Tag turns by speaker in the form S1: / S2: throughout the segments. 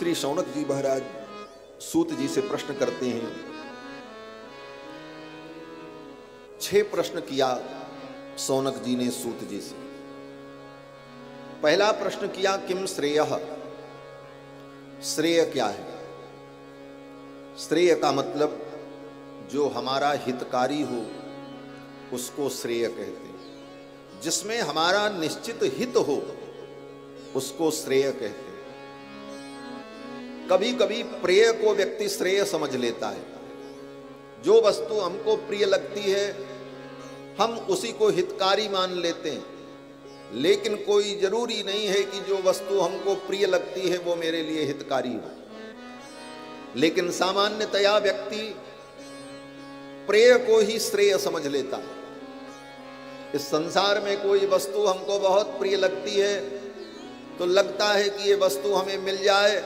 S1: श्री शौनक जी महाराज सूत जी से प्रश्न करते हैं। 6 प्रश्न किया शौनक जी ने सूत जी से। पहला प्रश्न किया किम श्रेयः, श्रेय क्या है। श्रेय का मतलब जो हमारा हितकारी हो उसको श्रेय कहते हैं, जिसमें हमारा निश्चित हित हो उसको श्रेय कहते हैं। कभी कभी प्रेय को व्यक्ति श्रेय समझ लेता है। जो वस्तु हमको प्रिय लगती है हम उसी को हितकारी मान लेते हैं, लेकिन कोई जरूरी नहीं है कि जो वस्तु हमको प्रिय लगती है वो मेरे लिए हितकारी हो। लेकिन सामान्यतया व्यक्ति प्रेय को ही श्रेय समझ लेता है। इस संसार में कोई वस्तु हमको बहुत प्रिय लगती है तो लगता है कि ये वस्तु हमें मिल जाए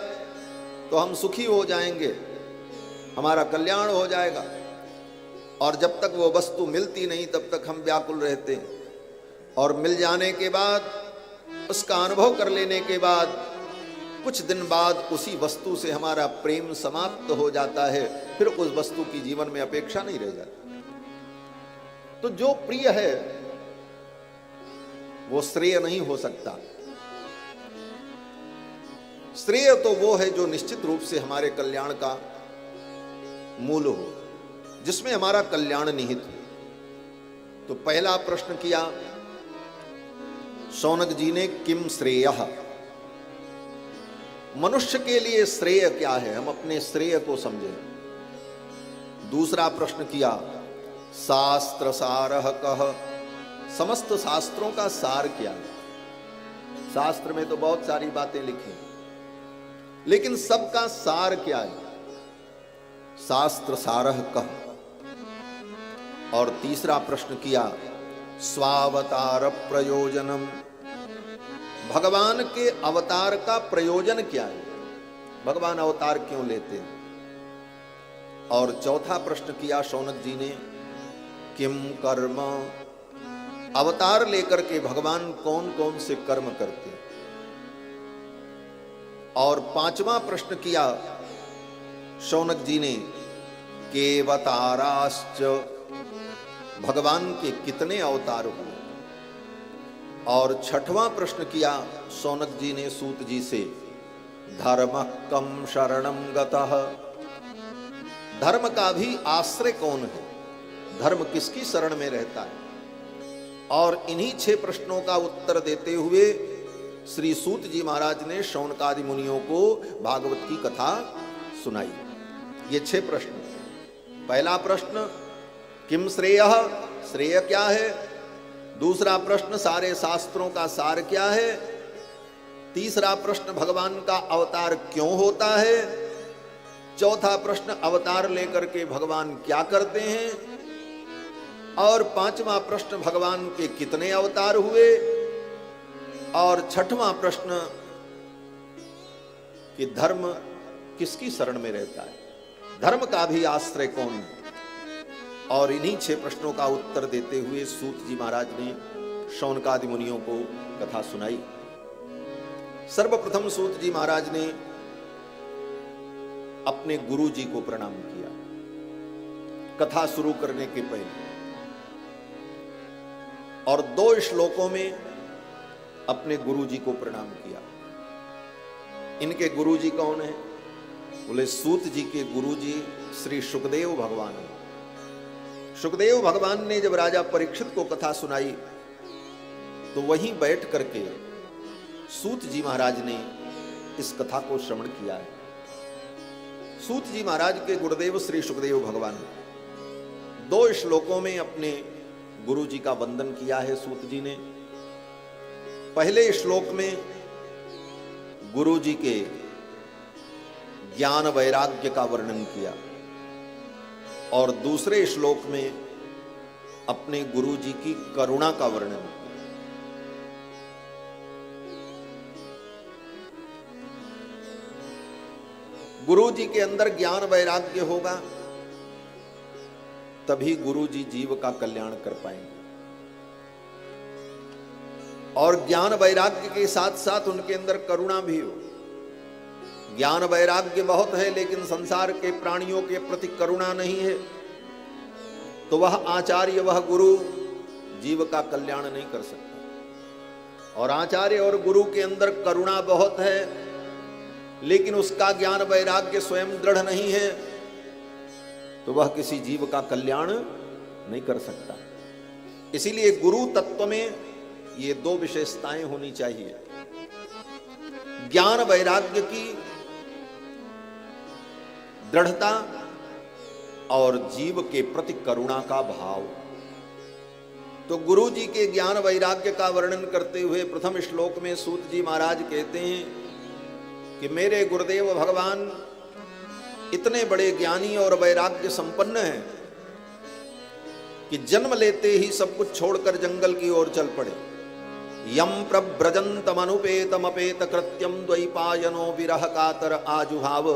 S1: तो हम सुखी हो जाएंगे, हमारा कल्याण हो जाएगा। और जब तक वो वस्तु मिलती नहीं तब तक हम व्याकुल रहते हैं, और मिल जाने के बाद उसका अनुभव कर लेने के बाद कुछ दिन बाद उसी वस्तु से हमारा प्रेम समाप्त हो जाता है, फिर उस वस्तु की जीवन में अपेक्षा नहीं रह जाती। तो जो प्रिय है वो श्रेय नहीं हो सकता। श्रेय तो वो है जो निश्चित रूप से हमारे कल्याण का मूल हो, जिसमें हमारा कल्याण निहित हो। तो पहला प्रश्न किया शौनक जी ने किम श्रेयः, मनुष्य के लिए श्रेय क्या है, हम अपने श्रेय को समझें। दूसरा प्रश्न किया शास्त्र सारः कः, समस्त शास्त्रों का सार क्या है। शास्त्र में तो बहुत सारी बातें लिखी, लेकिन सबका सार क्या है। शास्त्र सारः कः। और तीसरा प्रश्न किया स्वावतार प्रयोजनम, भगवान के अवतार का प्रयोजन क्या है, भगवान अवतार क्यों लेते हैं। और चौथा प्रश्न किया शौनक जी ने किम कर्म, अवतार लेकर के भगवान कौन कौन से कर्म करते हैं। और पांचवा प्रश्न किया शौनक जी ने केवताराश्च, भगवान के कितने अवतार हुए। और छठवां प्रश्न किया शौनक जी ने सूत जी से धर्म कम शरणम गतः, धर्म का भी आश्रय कौन है, धर्म किसकी शरण में रहता है। और इन्हीं 6 प्रश्नों का उत्तर देते हुए श्री सूत जी महाराज ने शौनकादि मुनियों को भागवत की कथा सुनाई। ये 6 प्रश्न। पहला प्रश्न किम श्रेयः, श्रेय क्या है। दूसरा प्रश्न सारे शास्त्रों का सार क्या है। तीसरा प्रश्न भगवान का अवतार क्यों होता है। चौथा प्रश्न अवतार लेकर के भगवान क्या करते हैं। और पांचवा प्रश्न भगवान के कितने अवतार हुए। और छठवां प्रश्न कि धर्म किसकी शरण में रहता है, धर्म का भी आश्रय कौन है। और इन्हीं 6 प्रश्नों का उत्तर देते हुए सूत जी महाराज ने शौनकादि मुनियों को कथा सुनाई। सर्वप्रथम सूत जी महाराज ने अपने गुरु जी को प्रणाम किया कथा शुरू करने के पहले, और 2 श्लोकों में अपने गुरु जी को प्रणाम किया। इनके गुरु जी कौन है, बोले सूत जी के गुरु जी श्री सुखदेव भगवान है। सुखदेव भगवान ने जब राजा परीक्षित को कथा सुनाई तो वहीं बैठ करके सूत जी महाराज ने इस कथा को श्रवण किया है। सूत जी महाराज के गुरुदेव श्री सुखदेव भगवान 2 श्लोकों में अपने गुरु जी का वंदन किया है सूत जी ने। पहले श्लोक में गुरु जी के ज्ञान वैराग्य का वर्णन किया, और दूसरे श्लोक में अपने गुरु जी की करुणा का वर्णन किया। गुरु जी के अंदर ज्ञान वैराग्य होगा तभी गुरु जी जीव का कल्याण कर पाएंगे। और ज्ञान वैराग्य के साथ साथ उनके अंदर करुणा भी हो। ज्ञान वैराग्य बहुत है लेकिन संसार के प्राणियों के प्रति करुणा नहीं है, तो वह आचार्य, वह गुरु जीव का कल्याण नहीं कर सकता। और आचार्य और गुरु के अंदर करुणा बहुत है लेकिन उसका ज्ञान वैराग्य स्वयं दृढ़ नहीं है, तो वह किसी जीव का कल्याण नहीं कर सकता। इसीलिए गुरु तत्व में ये दो विशेषताएं होनी चाहिए, ज्ञान वैराग्य की दृढ़ता और जीव के प्रति करुणा का भाव। तो गुरु जी के ज्ञान वैराग्य का वर्णन करते हुए प्रथम श्लोक में सूत जी महाराज कहते हैं कि मेरे गुरुदेव भगवान इतने बड़े ज्ञानी और वैराग्य संपन्न हैं कि जन्म लेते ही सब कुछ छोड़कर जंगल की ओर चल पड़े। यम प्रव्रजन्तमनुपेतमपेत कृत्यम द्वैपायनो विरह कातर आजुहाव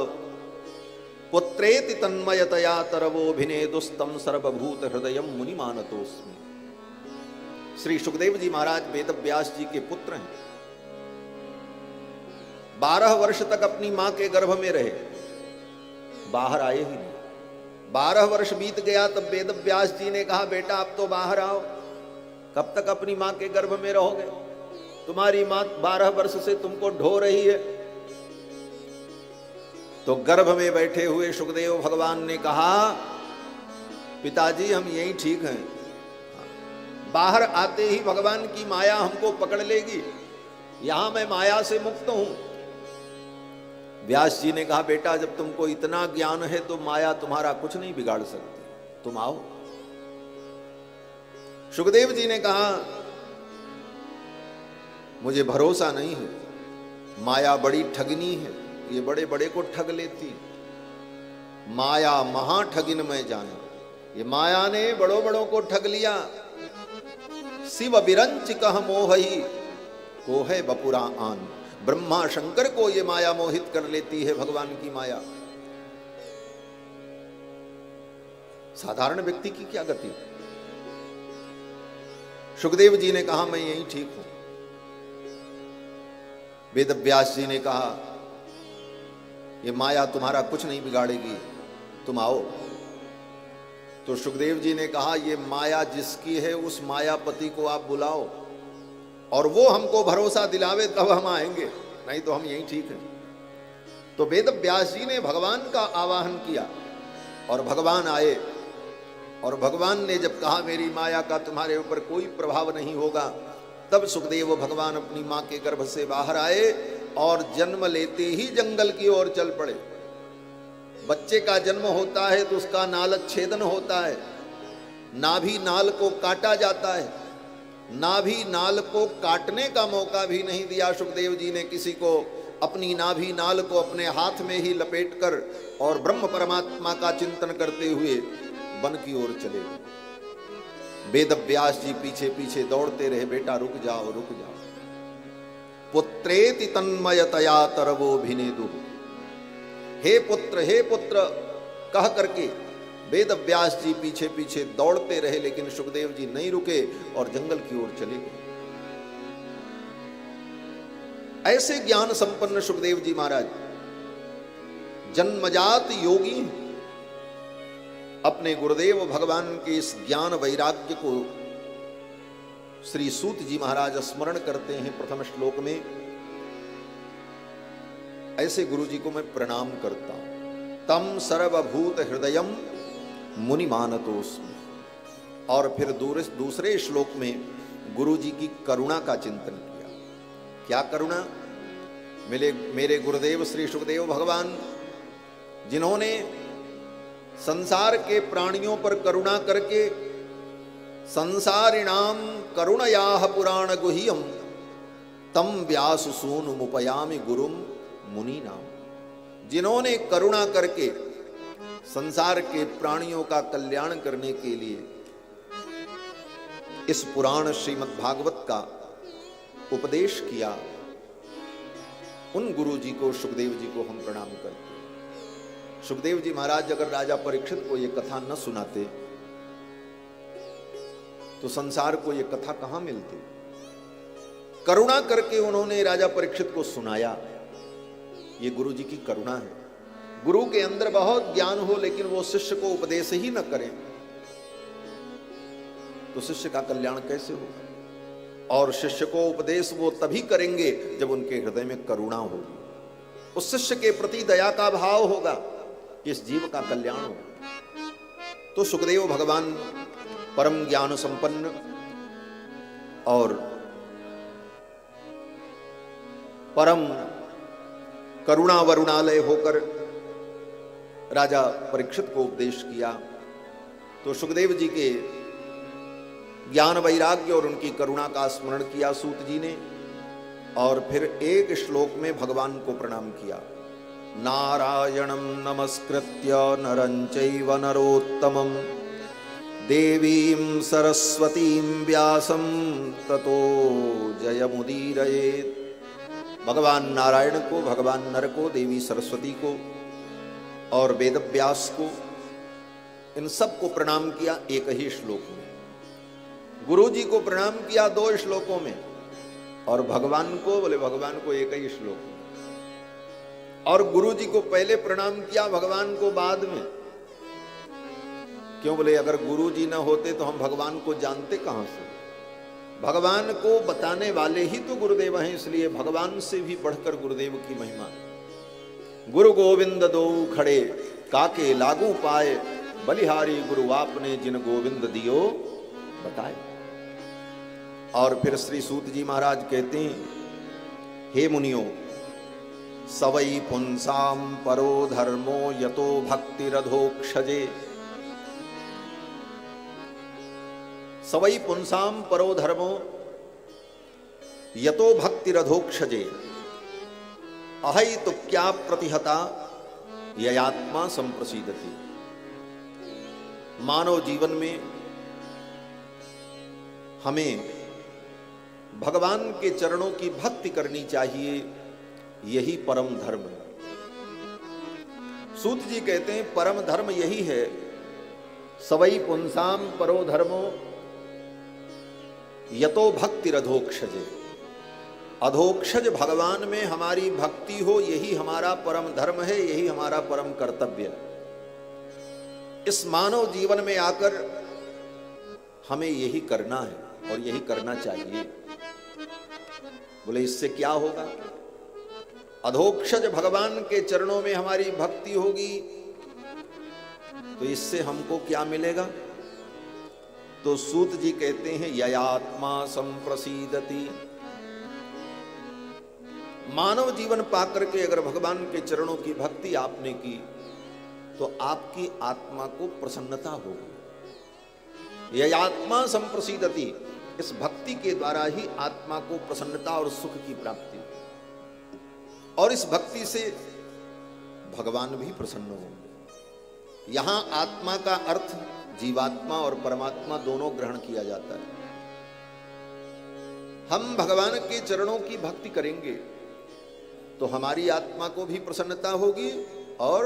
S1: पुत्रेति तन्मयतया तरवोभिनेदुस्तम सर्वभूत हृदयम मुनि मानतोस्मि। श्री सुखदेव जी महाराज वेद व्यास जी के पुत्र हैं। 12 वर्ष तक अपनी मां के गर्भ में रहे, बाहर आए ही नहीं। 12 वर्ष बीत गया तब वेद व्यास जी ने कहा बेटा अब तो बाहर आओ, कब तक अपनी मां के गर्भ में रहोगे? तुम्हारी मां 12 वर्ष से तुमको ढो रही है। तो गर्भ में बैठे हुए सुखदेव भगवान ने कहा पिताजी हम यही ठीक हैं, बाहर आते ही भगवान की माया हमको पकड़ लेगी, यहां मैं माया से मुक्त हूं। व्यास जी ने कहा बेटा जब तुमको इतना ज्ञान है तो माया तुम्हारा कुछ नहीं बिगाड़ सकती, तुम आओ। सुखदेव जी ने कहा मुझे भरोसा नहीं है, माया बड़ी ठगनी है, ये बड़े बड़े को ठग लेती, माया महा ठगिन में जाने। ये माया ने बड़ों बड़ों को ठग लिया। शिव बिरंच कह मोहई को है बपुरा आन। ब्रह्मा शंकर को ये माया मोहित कर लेती है, भगवान की माया। साधारण व्यक्ति की क्या गति? सुखदेव जी ने कहा मैं यही ठीक हूं। वेद व्यास जी ने कहा ये माया तुम्हारा कुछ नहीं बिगाड़ेगी, तुम आओ। तो सुखदेव जी ने कहा ये माया जिसकी है उस मायापति को आप बुलाओ और वो हमको भरोसा दिलावे तब हम आएंगे, नहीं तो हम यही ठीक हैं। तो वेद व्यास जी ने भगवान का आवाहन किया और भगवान आए। और भगवान ने जब कहा मेरी माया का तुम्हारे ऊपर कोई प्रभाव नहीं होगा, तब सुखदेव भगवान अपनी मां के गर्भ से बाहर आए और जन्म लेते ही जंगल की ओर चल पड़े। बच्चे का जन्म होता है तो उसका नालच्छेदन होता है, नाभि नाल को काटा जाता है। नाभि नाल को काटने का मौका भी नहीं दिया सुखदेव जी ने किसी को। अपनी नाभि नाल को अपने हाथ में ही लपेटकर और ब्रह्म परमात्मा का चिंतन करते हुए वन की ओर चले। वेद व्यास जी पीछे पीछे दौड़ते रहे, बेटा रुक जाओ रुक जाओ। पुत्रेति तन्मयतया तरवोभिनेदु, हे पुत्र कह करके वेद व्यास जी पीछे पीछे दौड़ते रहे, लेकिन सुखदेव जी नहीं रुके और जंगल की ओर चले गए। ऐसे ज्ञान संपन्न सुखदेव जी महाराज जन्मजात योगी अपने गुरुदेव भगवान के इस ज्ञान वैराग्य को श्री सूत जी महाराज स्मरण करते हैं प्रथम श्लोक में। ऐसे गुरु जी को मैं प्रणाम करता हूं। तम सर्वभूत हृदयम मुनि मानतोस्मि। और फिर दूसरे श्लोक में गुरु जी की करुणा का चिंतन किया। क्या करुणा? मेरे गुरुदेव श्री सुखदेव भगवान जिन्होंने संसार के प्राणियों पर करुणा करके संसारिणाम करुणयाह पुराण गुह्यम तम व्यास सूनु मुपयामि गुरुम मुनि नाम। जिन्होंने करुणा करके संसार के प्राणियों का कल्याण करने के लिए इस पुराण श्रीमद् भागवत का उपदेश किया, उन गुरु जी को, सुखदेव जी को हम प्रणाम करते हैं। सुखदेव जी महाराज अगर राजा परीक्षित को यह कथा न सुनाते तो संसार को यह कथा कहां मिलती। करुणा करके उन्होंने राजा परीक्षित को सुनाया ये गुरु जी की करुणा है। गुरु के अंदर बहुत ज्ञान हो लेकिन वो शिष्य को उपदेश ही न करें तो शिष्य का कल्याण कैसे होगा? और शिष्य को उपदेश वो तभी करेंगे जब उनके हृदय में करुणा होगी, उस शिष्य के प्रति दया का भाव होगा कि इस जीव का कल्याण होगा। तो सुखदेव भगवान परम ज्ञान संपन्न और परम करुणा वरुणालय होकर राजा परीक्षित को उपदेश किया। तो सुखदेव जी के ज्ञान वैराग्य और उनकी करुणा का स्मरण किया सूत जी ने, और फिर एक श्लोक में भगवान को प्रणाम किया। नारायणं नमस्कृत्य नरं चैव नरोत्तमं देवीं सरस्वतीं व्यासं ततो जयमुदीरयेत्। भगवान नारायण को, भगवान नर को, देवी सरस्वती को और वेद व्यास को, इन सबको प्रणाम किया एक ही श्लोक में। गुरु जी को प्रणाम किया 2 श्लोकों में और भगवान को, बोले भगवान को एक ही श्लोक में। और गुरु जी को पहले प्रणाम किया, भगवान को बाद में। क्यों? बोले अगर गुरु जी न होते तो हम भगवान को जानते कहां से? भगवान को बताने वाले ही तो गुरुदेव हैं, इसलिए भगवान से भी बढ़कर गुरुदेव की महिमा। गुरु गोविंद दो खड़े काके लागू पाए, बलिहारी गुरु आपने जिन गोविंद दियो बताए। और फिर श्री सूत जी महाराज कहते हैं, हे मुनियो सवई पुंसाम परो धर्मो यतो भक्तिरधोक्षजे। सवई पुंसाम परो धर्मो यतो भक्तिरधोक्षजे अहै तो क्या प्रतिहता ययात्मा संप्रसीदति। मानव जीवन में हमें भगवान के चरणों की भक्ति करनी चाहिए, यही परम धर्म है। सूत जी कहते हैं परम धर्म यही है, सवई पुंसाम परो धर्मो यतो भक्तिरधोक्षजे। अधोक्षज भगवान में हमारी भक्ति हो, यही हमारा परम धर्म है, यही हमारा परम कर्तव्य है। इस मानव जीवन में आकर हमें यही करना है और यही करना चाहिए। बोले इससे क्या होगा? अधोक्षज भगवान के चरणों में हमारी भक्ति होगी तो इससे हमको क्या मिलेगा? तो सूत जी कहते हैं ययात्मा संप्रसीदति। मानव जीवन पाकर के अगर भगवान के चरणों की भक्ति आपने की तो आपकी आत्मा को प्रसन्नता होगी। ययात्मा संप्रसीदति, इस भक्ति के द्वारा ही आत्मा को प्रसन्नता और सुख की प्राप्ति, और इस भक्ति से भगवान भी प्रसन्न होंगे। यहां आत्मा का अर्थ जीवात्मा और परमात्मा दोनों ग्रहण किया जाता है। हम भगवान के चरणों की भक्ति करेंगे तो हमारी आत्मा को भी प्रसन्नता होगी और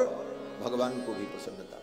S1: भगवान को भी प्रसन्नता।